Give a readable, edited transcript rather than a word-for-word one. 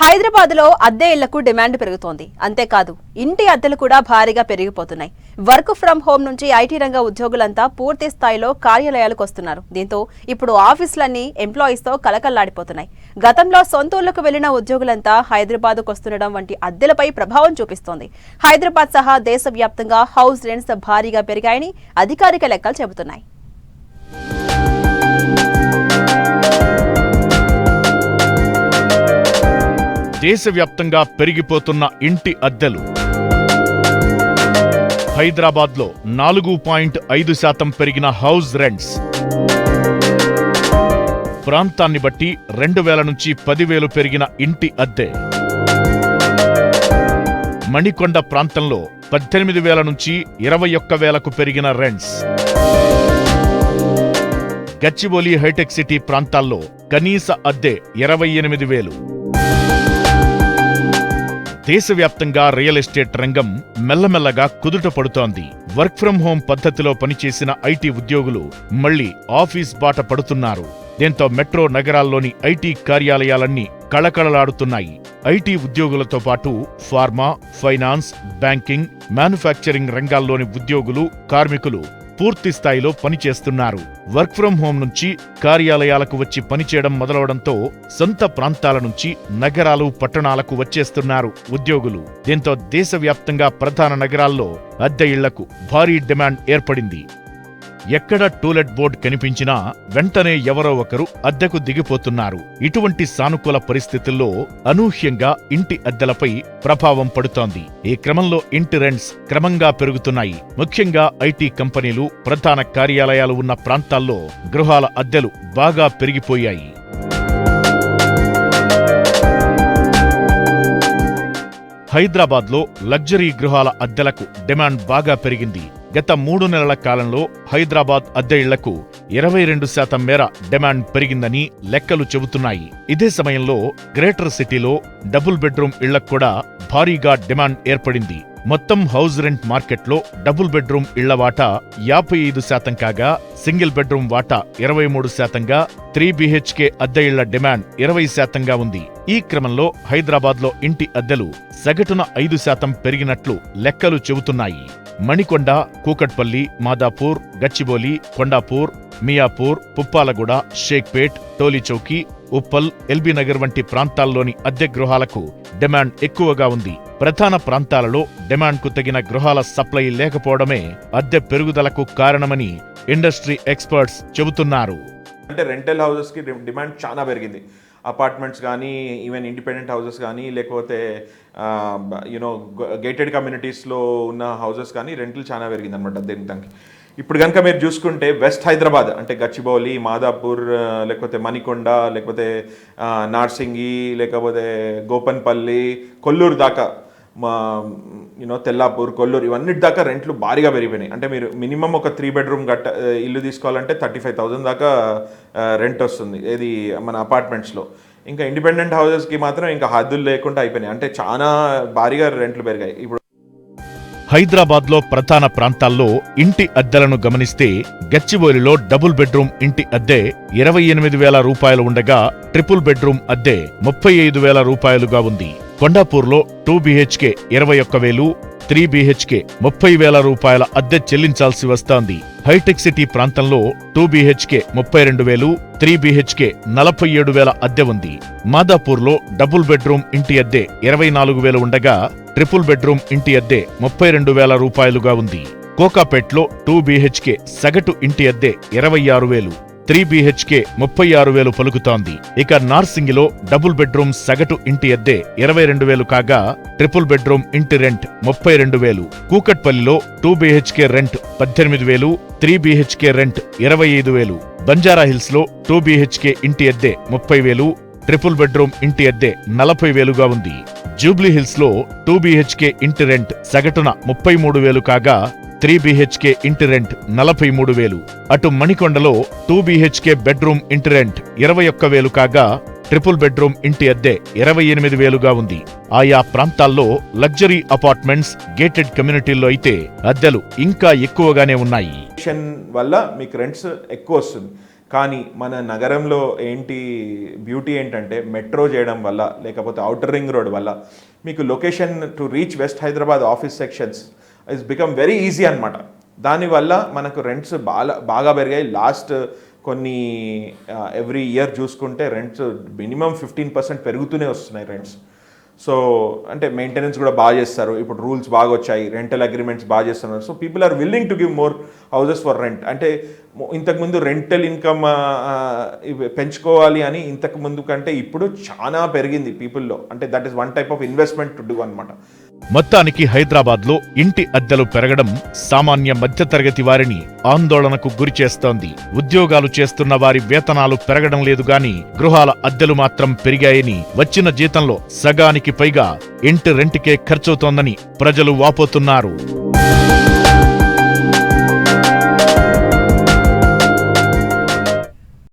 హైదరాబాద్లో అద్దె ఇళ్లకు డిమాండ్ పెరుగుతోంది. అంతేకాదు ఇంటి అద్దెలు కూడా భారీగా పెరిగిపోతున్నాయి. వర్క్ ఫ్రం హోం నుంచి ఐటీ రంగ ఉద్యోగులంతా పూర్తి స్థాయిలో కార్యాలయాలకు వస్తున్నారు. దీంతో ఇప్పుడు ఆఫీసులన్నీ ఎంప్లాయీస్తో కలకల్లాడిపోతున్నాయి. గతంలో సొంతూళ్లకు వెళ్లిన ఉద్యోగులంతా హైదరాబాద్కు వస్తుండడం వంటి అద్దెలపై ప్రభావం చూపిస్తోంది. హైదరాబాద్ సహా దేశవ్యాప్తంగా హౌస్ రెంట్స్ భారీగా పెరిగాయని అధికారిక లెక్కలు చెబుతున్నాయి. దేశవ్యాప్తంగా పెరిగిపోతున్న ఇంటి అద్దెలు. హైదరాబాద్లో 4.5% పెరిగిన హౌస్ రెంట్స్. ప్రాంతాన్ని బట్టి 2,000 నుంచి 10,000 పెరిగిన ఇంటి అద్దె. మణికొండ ప్రాంతంలో 18,000 నుంచి 21,000కు పెరిగిన రెంట్స్. గచ్చిబౌలి హైటెక్ సిటీ ప్రాంతాల్లో కనీస అద్దె 28,000. దేశవ్యాప్తంగా రియల్ ఎస్టేట్ రంగం మెల్లమెల్లగా కుదుట పడుతోంది. వర్క్ ఫ్రం హోం పద్ధతిలో పనిచేసిన ఐటీ ఉద్యోగులు మళ్లీ ఆఫీస్ బాట పడుతున్నారు. దీంతో మెట్రో నగరాల్లోని ఐటీ కార్యాలయాలన్నీ కళకళలాడుతున్నాయి. ఐటీ ఉద్యోగులతో పాటు ఫార్మా, ఫైనాన్స్, బ్యాంకింగ్, మ్యానుఫ్యాక్చరింగ్ రంగాల్లోని ఉద్యోగులు, కార్మికులు పూర్తి స్థాయిలో పనిచేస్తున్నారు. వర్క్ ఫ్రం హోం నుంచి కార్యాలయాలకు వచ్చి పనిచేయడం మొదలవడంతో సొంత ప్రాంతాల నుంచి నగరాలు, పట్టణాలకు వచ్చేస్తున్నారు ఉద్యోగులు. దీంతో దేశవ్యాప్తంగా ప్రధాన నగరాల్లో అద్దె ఇళ్లకు భారీ డిమాండ్ ఏర్పడింది. ఎక్కడ టూలెట్ బోర్డు కనిపించినా వెంటనే ఎవరో ఒకరు అద్దెకు దిగిపోతున్నారు. ఇటువంటి సానుకూల పరిస్థితుల్లో అనూహ్యంగా ఇంటి అద్దెలపై ప్రభావం పడుతోంది. ఈ క్రమంలో ఇంటి రెంట్స్ క్రమంగా పెరుగుతున్నాయి. ముఖ్యంగా ఐటీ కంపెనీలు, ప్రధాన కార్యాలయాలు ఉన్న ప్రాంతాల్లో గృహాల అద్దెలు బాగా పెరిగిపోయాయి. హైదరాబాద్లో లగ్జరీ గృహాల అద్దెలకు డిమాండ్ బాగా పెరిగింది. గత 3 నెలల కాలంలో హైదరాబాద్ అద్దె ఇళ్లకు 22% మేర డిమాండ్ పెరిగిందని లెక్కలు చెబుతున్నాయి. ఇదే సమయంలో గ్రేటర్ సిటీలో డబుల్ బెడ్రూమ్ ఇళ్లకు కూడా భారీగా డిమాండ్ ఏర్పడింది. మొత్తం హౌస్ రెంట్ మార్కెట్లో డబుల్ బెడ్రూమ్ ఇళ్ల వాటా 55% కాగా, సింగిల్ బెడ్రూమ్ వాటా 23%గా, 3 BHK అద్దె ఇళ్ల డిమాండ్ 20%గా ఉంది. ఈ క్రమంలో హైదరాబాద్లో ఇంటి అద్దెలు సగటున 5% పెరిగినట్లు లెక్కలు చెబుతున్నాయి. మణికొండ, కూకట్పల్లి, మాదాపూర్, గచ్చిబౌలి, కొండాపూర్, మియాపూర్, పుప్పాలగూడ, షేక్పేట్, టోలీచౌకీ, ఉప్పల్, ఎల్బీ నగర్ వంటి ప్రాంతాల్లోని అద్దె గృహాలకు డిమాండ్ ఎక్కువగా ఉంది. ప్రధాన ప్రాంతాలలో డిమాండ్కు తగిన గృహాల సప్లై లేకపోవడమే అద్దె పెరుగుదలకు కారణమని ఇండస్ట్రీ ఎక్స్పర్ట్స్ చెబుతున్నారు. అంటే రెంటల్ హౌసెస్కి డిమాండ్ చాలా పెరిగింది. అపార్ట్మెంట్స్ కానీ, ఈవెన్ ఇండిపెండెంట్ హౌసెస్ కానీ, లేకపోతే గేటెడ్ కమ్యూనిటీస్లో ఉన్న హౌసెస్ కానీ రెంట్లు చాలా పెరిగింది అనమాట దానికి. ఇప్పుడు కనుక మీరు చూసుకుంటే వెస్ట్ హైదరాబాద్ అంటే గచ్చిబౌలి, మాదాపూర్, లేకపోతే మణికొండ, లేకపోతే నార్సింగి, లేకపోతే గోపన్పల్లి, కొల్లూరు దాకా, తెల్లాపూర్, కొల్లూరు, ఇవన్నిటి దాకా రెంట్లు భారీగా పెరిగిపోయినాయి. అంటే మీరు మినిమం ఒక 3 బెడ్రూమ్ ఇల్లు తీసుకోవాలంటే 35,000 దాకా రెంట్ వస్తుంది ఏది మన అపార్ట్మెంట్స్లో. ఇంకా ఇండిపెండెంట్ హౌసెస్కి మాత్రం ఇంకా హద్దులు లేకుండా అయిపోయినాయి. అంటే చాలా భారీగా రెంట్లు పెరిగాయి. ఇప్పుడు హైదరాబాద్లో ప్రధాన ప్రాంతాల్లో ఇంటి అద్దెలను గమనిస్తే గచ్చిబౌలిలో డబుల్ బెడ్రూమ్ ఇంటి అద్దె 28,000 రూపాయలు ఉండగా, ట్రిపుల్ బెడ్రూమ్ అద్దె 35,000 రూపాయలుగా ఉంది. కొండాపూర్లో 2 BHK 21,000, 3 BHK 30,000 రూపాయల అద్దె చెల్లించాల్సి వస్తోంది. హైటెక్ సిటీ ప్రాంతంలో 2 BHK 32,000, 3 BHK 47,000 అద్దె ఉంది. మాదాపూర్లో డబుల్ బెడ్రూమ్ ఇంటి అద్దె 24,000 ఉండగా, ట్రిపుల్ బెడ్రూమ్ ఇంటి అద్దె 32,000 రూపాయలుగా ఉంది. కోకాపేట్లో 2 BHK సగటు ఇంటి అద్దె 26,000, 3 BHK 36,000 పలుకుతోంది. ఇక నార్సింగిలో డబుల్ బెడ్రూమ్ సగటు ఇంటి అద్దె 22,000 కాగా, ట్రిపుల్ బెడ్రూమ్ ఇంటి రెంట్ 32,000. కూకట్పల్లిలో 2 BHK rent 18,000, 3 BHK rent 25,000. బంజారాహిల్స్లో 2 BHK ఇంటి అద్దె 30,000, ట్రిపుల్ బెడ్రూమ్ ఇంటి అద్దె 40,000గా ఉంది. జూబ్లీహిల్స్లో 2 BHK ఇంటి రెంట్ సగటున 33,000 కాగా, 3 BHK ఇంటి రెంట్ 43,000. అటు మణికొండలో 2 BHK బెడ్రూమ్ ఇంటి రెంట్ 21,000 కాగా, ట్రిపుల్ బెడ్రూమ్ ఇంటి అద్దె 28,000గా ఉంది. ఆయా ప్రాంతాల్లో లగ్జరీ అపార్ట్మెంట్స్, గేటెడ్ కమ్యూనిటీల్లో అయితే అద్దెలు ఇంకా ఎక్కువగానే ఉన్నాయి. వల్ల మీకు రెంట్స్ ఎక్కువ వస్తుంది. కానీ మన నగరంలో బ్యూటీ ఏంటంటే మెట్రో చేయడం వల్ల లేకపోతే ఔటర్ రింగ్ రోడ్ వల్ల మీకు location to reach west Hyderabad office sections is become very easy అనమాట. దానివల్ల మనకు రెంట్స్ బాగా పెరిగాయి. లాస్ట్ కొన్ని ఎవ్రీ ఇయర్ చూసుకుంటే రెంట్స్ మినిమం 15% పెరుగుతూనే వస్తున్నాయి రెంట్స్. సో అంటే మెయింటెనెన్స్ కూడా బాగా చేస్తారు, ఇప్పుడు రూల్స్ బాగా వచ్చాయి, రెంటల్ అగ్రిమెంట్స్ బాగా చేస్తున్నారు. So people are willing to give more houses for rent. అంటే ఇంతకుముందు రెంటల్ ఇన్కమ్ పెంచుకోవాలి అని ఇంతకుముందు కంటే ఇప్పుడు చాలా పెరిగింది పీపుల్లో. అంటే that is one type of investment to do అనమాట. మొత్తానికి హైదరాబాద్లో ఇంటి అద్దెలు పెరగడం సామాన్య మధ్యతరగతి వారిని ఆందోళనకు గురిచేస్తోంది. ఉద్యోగాలు చేస్తున్న వారి వేతనాలు పెరగడం లేదు గాని గృహాల అద్దెలు మాత్రం పెరిగాయని, వచ్చిన జీతంలో సగానికి పైగా ఇంటి రెంట్కే ఖర్చవుతోందని ప్రజలు వాపోతున్నారు.